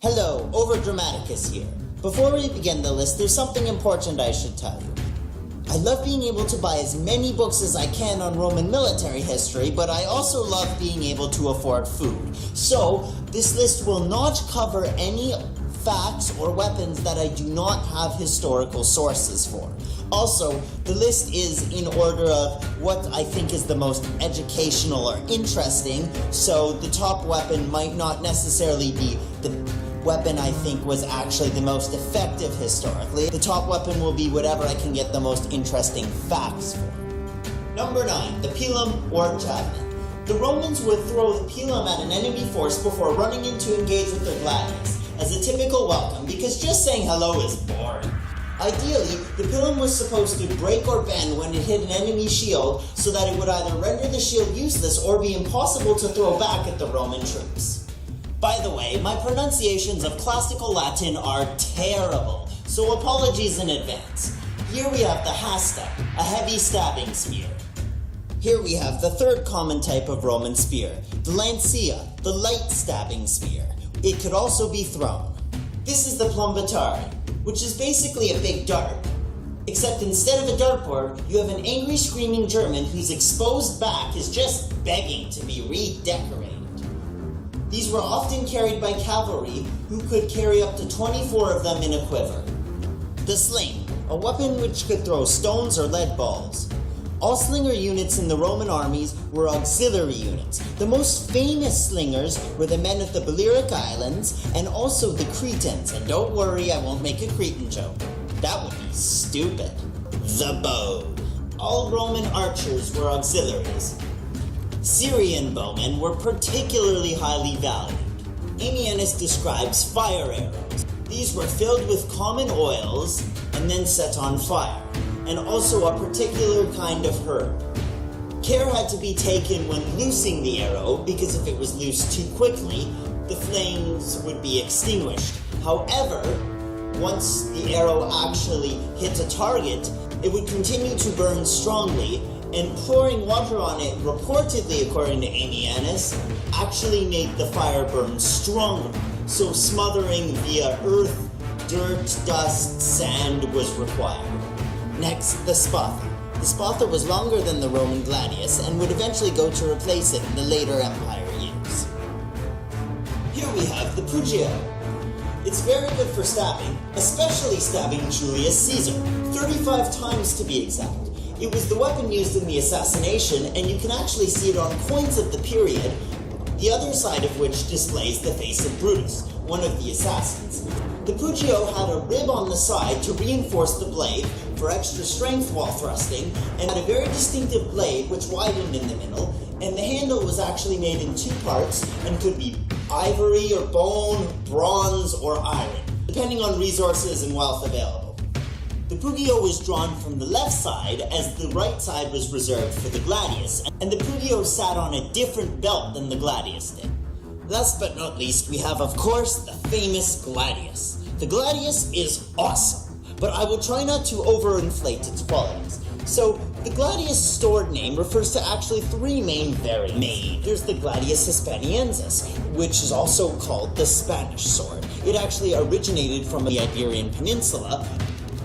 Hello, Overdramaticus here. Before we begin the list, there's something important I should tell you. I love being able to buy as many books as I can on Roman military history, but I also love being able to afford food. So, this list will not cover any facts or weapons that I do not have historical sources for. Also, the list is in order of what I think is the most educational or interesting, so the top weapon might not necessarily be the weapon I think was actually the most effective historically. The top weapon will be whatever I can get the most interesting facts for. Number 9, the pilum or javelin. The Romans would throw the pilum at an enemy force before running in to engage with their gladius, as a typical welcome, because just saying hello is boring. Ideally, the pilum was supposed to break or bend when it hit an enemy shield so that it would either render the shield useless or be impossible to throw back at the Roman troops. By the way, my pronunciations of classical Latin are terrible, so apologies in advance. Here we have the hasta, a heavy stabbing spear. Here we have the third common type of Roman spear, the lancia, the light stabbing spear. It could also be thrown. This is the plumbitare, which is basically a big dart. Except instead of a dartboard, you have an angry screaming German whose exposed back is just begging to be redecorated. These were often carried by cavalry, who could carry up to 24 of them in a quiver. The sling, a weapon which could throw stones or lead balls. All slinger units in the Roman armies were auxiliary units. The most famous slingers were the men of the Balearic Islands and also the Cretans. And don't worry, I won't make a Cretan joke. That would be stupid. The bow. All Roman archers were auxiliaries. Syrian bowmen were particularly highly valued. Ammianus describes fire arrows. These were filled with common oils and then set on fire, and also a particular kind of herb. Care had to be taken when loosing the arrow, because if it was loosed too quickly, the flames would be extinguished. However, once the arrow actually hit a target, it would continue to burn strongly, and pouring water on it, reportedly according to Ammianus, actually made the fire burn stronger. So smothering via earth, dirt, dust, sand was required. Next, the spatha. The spatha was longer than the Roman gladius and would eventually go to replace it in the later empire years. Here we have the pugio. It's very good for stabbing, especially stabbing Julius Caesar, 35 times to be exact. It was the weapon used in the assassination, and you can actually see it on coins of the period, the other side of which displays the face of Brutus, one of the assassins. The pugio had a rib on the side to reinforce the blade for extra strength while thrusting, and had a very distinctive blade which widened in the middle, and the handle was actually made in two parts and could be ivory or bone, bronze or iron, depending on resources and wealth available. The pugio was drawn from the left side, as the right side was reserved for the gladius, and the pugio sat on a different belt than the gladius did. Last but not least, we have, of course, the famous gladius. The gladius is awesome, but I will try not to overinflate its qualities. So, the gladius stored name refers to actually three main variants. There's the gladius hispaniensis, which is also called the Spanish sword. It actually originated from the Iberian Peninsula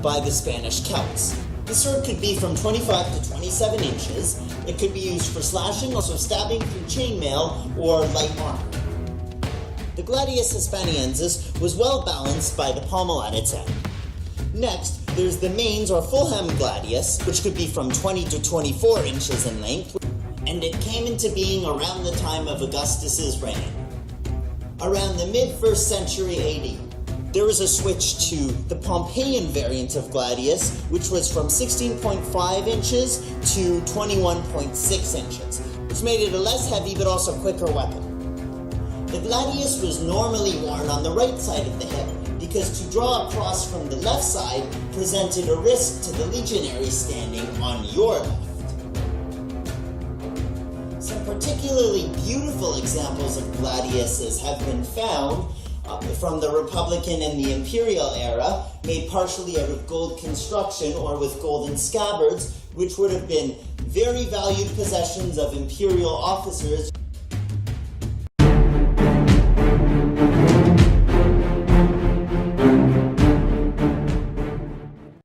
by the Spanish Celts. The sword could be from 25 to 27 inches. It could be used for slashing, also stabbing through chainmail or light armor. The gladius hispaniensis was well balanced by the pommel at its end. Next, there's the mains or full-hem gladius, which could be from 20 to 24 inches in length, and it came into being around the time of Augustus's reign, around the mid-1st century AD. There was a switch to the Pompeian variant of gladius, which was from 16.5 inches to 21.6 inches, which made it a less heavy but also quicker weapon. The gladius was normally worn on the right side of the hip, because to draw across from the left side presented a risk to the legionary standing on your left. Some particularly beautiful examples of gladiuses have been found from the Republican and the Imperial era, made partially out of gold construction or with golden scabbards, which would have been very valued possessions of imperial officers.